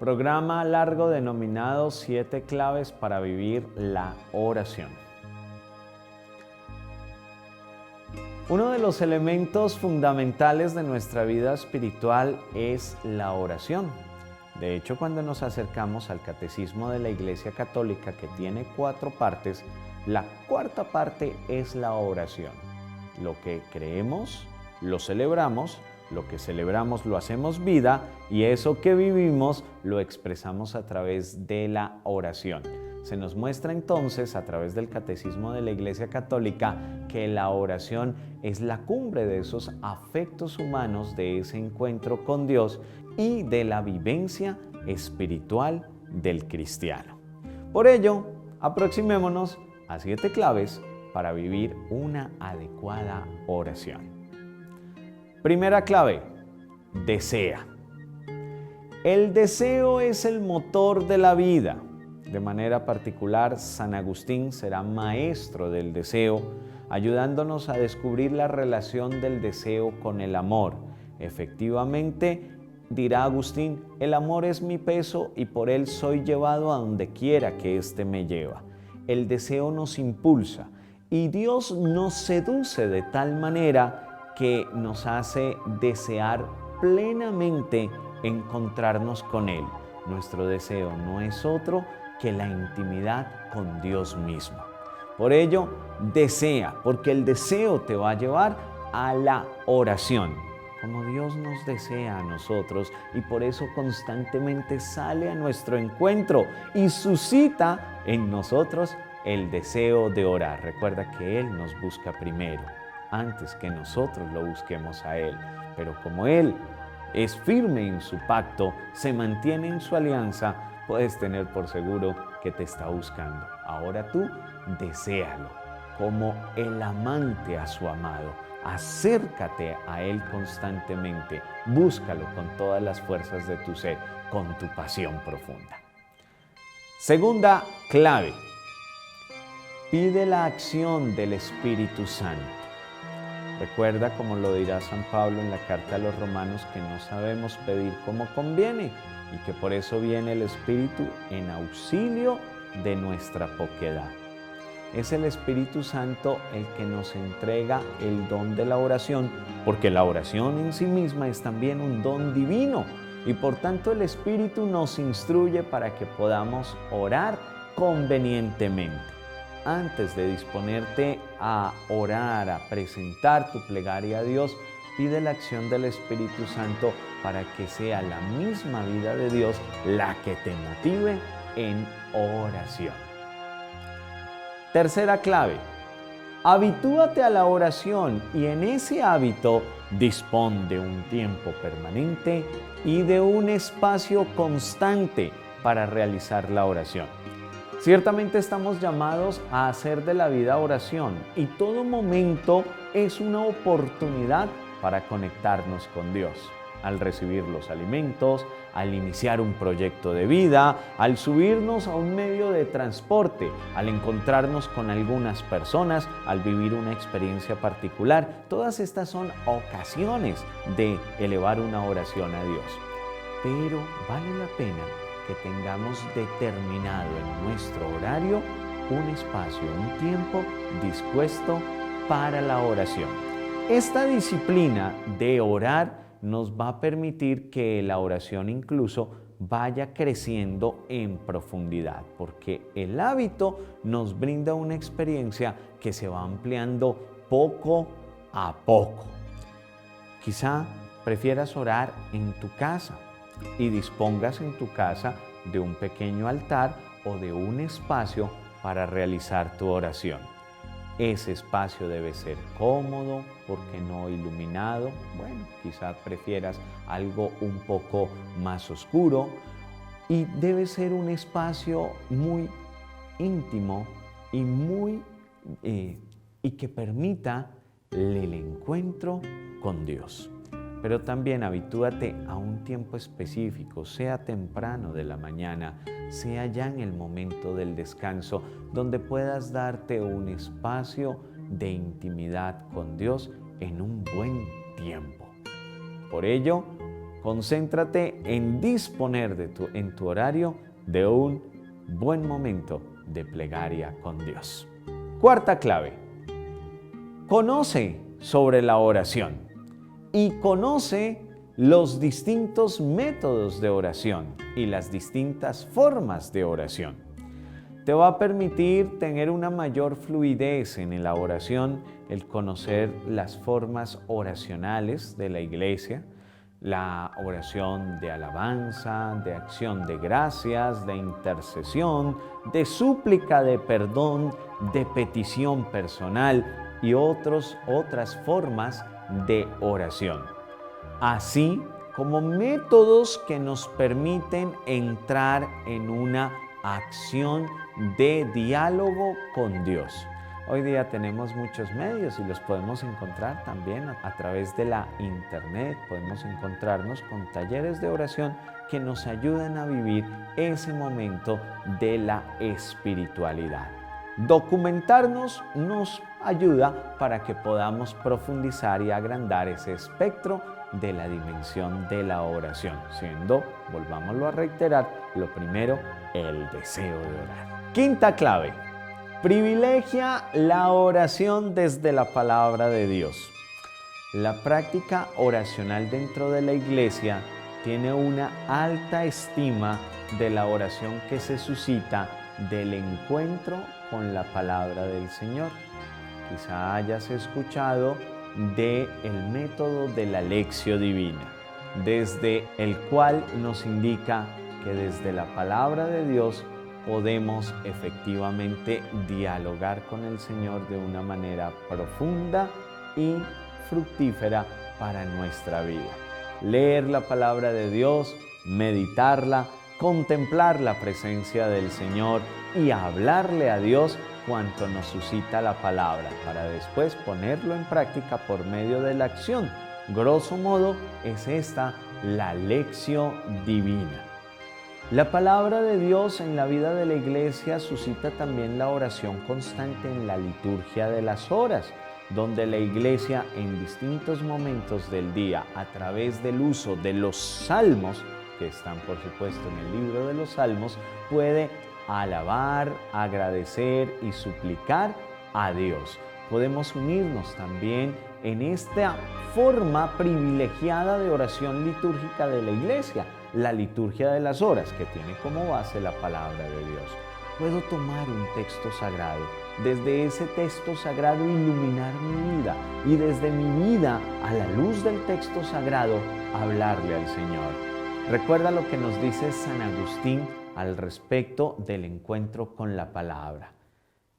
Programa largo denominado 7 claves para vivir la oración. Uno de los elementos fundamentales de nuestra vida espiritual es la oración. De hecho, cuando nos acercamos al Catecismo de la Iglesia Católica, que tiene 4 partes, la 4ª parte es la oración. Lo que creemos, lo celebramos, lo que celebramos lo hacemos vida y eso que vivimos lo expresamos a través de la oración. Se nos muestra entonces a través del Catecismo de la Iglesia Católica que la oración es la cumbre de esos afectos humanos, de ese encuentro con Dios y de la vivencia espiritual del cristiano. Por ello, aproximémonos a 7 claves para vivir una adecuada oración. Primera clave, desea. El deseo es el motor de la vida. De manera particular, San Agustín será maestro del deseo, ayudándonos a descubrir la relación del deseo con el amor. Efectivamente, dirá Agustín, el amor es mi peso y por él soy llevado a donde quiera que éste me lleva. El deseo nos impulsa y Dios nos seduce de tal manera que nos hace desear plenamente encontrarnos con Él. Nuestro deseo no es otro que la intimidad con Dios mismo. Por ello, desea, porque el deseo te va a llevar a la oración, como Dios nos desea a nosotros, y por eso constantemente sale a nuestro encuentro y suscita en nosotros el deseo de orar. Recuerda que Él nos busca primero, antes que nosotros lo busquemos a Él. Pero como Él es firme en su pacto, se mantiene en su alianza, puedes tener por seguro que te está buscando. Ahora tú, deséalo como el amante a su amado. Acércate a Él constantemente. Búscalo con todas las fuerzas de tu ser, con tu pasión profunda. Segunda clave. Pide la acción del Espíritu Santo. Recuerda, como lo dirá San Pablo en la carta a los Romanos, que no sabemos pedir como conviene y que por eso viene el Espíritu en auxilio de nuestra poquedad. Es el Espíritu Santo el que nos entrega el don de la oración, porque la oración en sí misma es también un don divino y por tanto el Espíritu nos instruye para que podamos orar convenientemente. Antes de disponerte a orar, a presentar tu plegaria a Dios, pide la acción del Espíritu Santo para que sea la misma vida de Dios la que te motive en oración. Tercera clave, habitúate a la oración y en ese hábito dispón de un tiempo permanente y de un espacio constante para realizar la oración. Ciertamente estamos llamados a hacer de la vida oración y todo momento es una oportunidad para conectarnos con Dios. Al recibir los alimentos, al iniciar un proyecto de vida, al subirnos a un medio de transporte, al encontrarnos con algunas personas, al vivir una experiencia particular, todas estas son ocasiones de elevar una oración a Dios. Pero vale la pena que tengamos determinado en nuestro horario un espacio, un tiempo dispuesto para la oración. Esta disciplina de orar nos va a permitir que la oración incluso vaya creciendo en profundidad, porque el hábito nos brinda una experiencia que se va ampliando poco a poco. Quizá prefieras orar en tu casa y dispongas en tu casa de un pequeño altar o de un espacio para realizar tu oración. Ese espacio debe ser cómodo, porque no iluminado. Bueno, quizá prefieras algo un poco más oscuro y debe ser un espacio muy íntimo y que permita el encuentro con Dios. Pero también habitúate a un tiempo específico, sea temprano de la mañana, sea ya en el momento del descanso, donde puedas darte un espacio de intimidad con Dios en un buen tiempo. Por ello, concéntrate en disponer en tu horario de un buen momento de plegaria con Dios. Cuarta clave: conoce sobre la oración y conoce los distintos métodos de oración y las distintas formas de oración. Te va a permitir tener una mayor fluidez en la oración, el conocer las formas oracionales de la iglesia, la oración de alabanza, de acción de gracias, de intercesión, de súplica de perdón, de petición personal y otras formas de oración, así como métodos que nos permiten entrar en una acción de diálogo con Dios. Hoy día tenemos muchos medios y los podemos encontrar también a través de la internet. Podemos encontrarnos con talleres de oración que nos ayudan a vivir ese momento de la espiritualidad. Documentarnos nos ayuda para que podamos profundizar y agrandar ese espectro de la dimensión de la oración, siendo, volvámoslo a reiterar, lo primero, el deseo de orar. Quinta clave: privilegia la oración desde la palabra de Dios. La práctica oracional dentro de la iglesia tiene una alta estima de la oración que se suscita del encuentro con la palabra del Señor. Quizá hayas escuchado del método de la Lectio Divina, desde el cual nos indica que desde la palabra de Dios podemos efectivamente dialogar con el Señor de una manera profunda y fructífera para nuestra vida. Leer la palabra de Dios, meditarla, contemplar la presencia del Señor y hablarle a Dios cuanto nos suscita la palabra, para después ponerlo en práctica por medio de la acción. Grosso modo, es esta la Lectio Divina. La palabra de Dios en la vida de la iglesia suscita también la oración constante en la liturgia de las horas, donde la iglesia en distintos momentos del día, a través del uso de los salmos, que están por supuesto en el libro de los salmos, puede alabar, agradecer y suplicar a Dios. Podemos unirnos también en esta forma privilegiada de oración litúrgica de la iglesia, la liturgia de las horas, que tiene como base la palabra de Dios. Puedo tomar un texto sagrado, desde ese texto sagrado iluminar mi vida y desde mi vida, a la luz del texto sagrado, hablarle al Señor. Recuerda lo que nos dice San Agustín al respecto del encuentro con la palabra.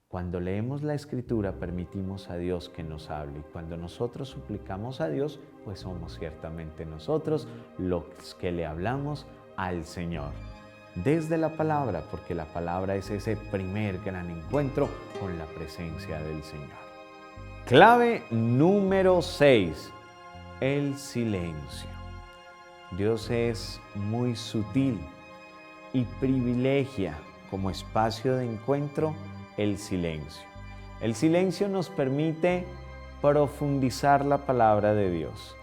Cuando leemos la Escritura, permitimos a Dios que nos hable. Y cuando nosotros suplicamos a Dios, pues somos ciertamente nosotros los que le hablamos al Señor. Desde la palabra, porque la palabra es ese primer gran encuentro con la presencia del Señor. Clave número 6. El silencio. Dios es muy sutil y privilegia como espacio de encuentro el silencio. El silencio nos permite profundizar la palabra de Dios.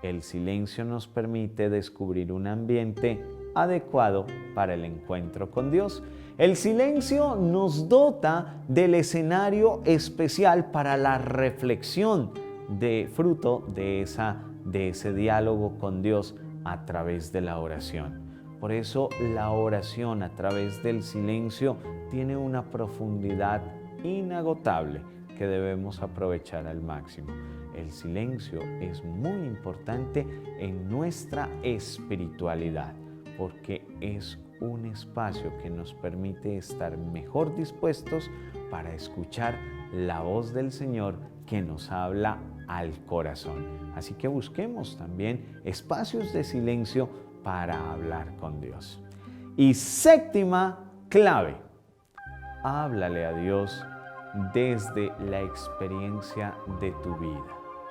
El silencio nos permite descubrir un ambiente adecuado para el encuentro con Dios. El silencio nos dota del escenario especial para la reflexión de fruto de ese diálogo con Dios a través de la oración. Por eso la oración a través del silencio tiene una profundidad inagotable que debemos aprovechar al máximo. El silencio es muy importante en nuestra espiritualidad porque es un espacio que nos permite estar mejor dispuestos para escuchar la voz del Señor que nos habla al corazón. Así que busquemos también espacios de silencio para hablar con Dios. Y séptima clave: háblale a Dios desde la experiencia de tu vida.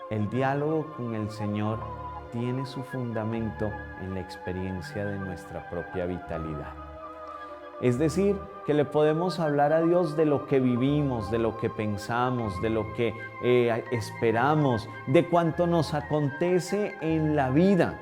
El diálogo con el Señor tiene su fundamento en la experiencia de nuestra propia vitalidad. Es decir, que le podemos hablar a Dios de lo que vivimos, de lo que pensamos, de lo que esperamos, de cuanto nos acontece en la vida.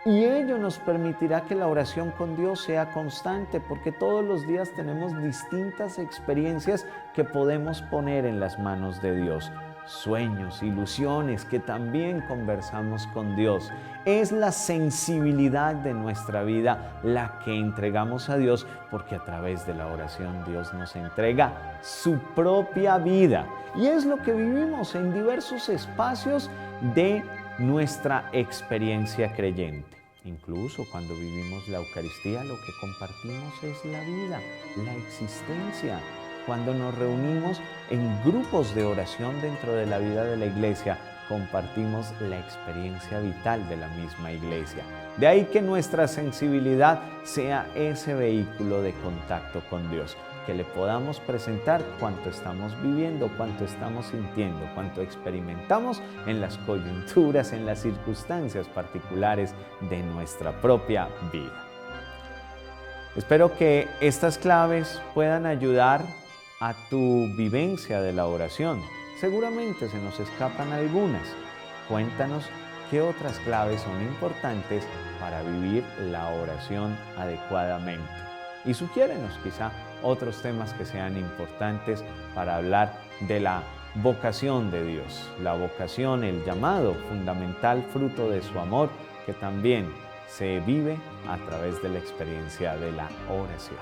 Y ello nos permitirá que la oración con Dios sea constante, porque todos los días tenemos distintas experiencias que podemos poner en las manos de Dios. Sueños, ilusiones que también conversamos con Dios. Es la sensibilidad de nuestra vida la que entregamos a Dios, porque a través de la oración Dios nos entrega su propia vida. Y es lo que vivimos en diversos espacios de nuestra experiencia creyente. Incluso cuando vivimos la Eucaristía, lo que compartimos es la vida, la existencia. Cuando nos reunimos en grupos de oración dentro de la vida de la Iglesia, compartimos la experiencia vital de la misma Iglesia. De ahí que nuestra sensibilidad sea ese vehículo de contacto con Dios, que le podamos presentar cuánto estamos viviendo, cuánto estamos sintiendo, cuánto experimentamos en las coyunturas, en las circunstancias particulares de nuestra propia vida. Espero que estas claves puedan ayudar a tu vivencia de la oración. Seguramente se nos escapan algunas. Cuéntanos qué otras claves son importantes para vivir la oración adecuadamente. Y sugiérenos quizá otros temas que sean importantes para hablar de la vocación de Dios. La vocación, el llamado fundamental, fruto de su amor, que también se vive a través de la experiencia de la oración.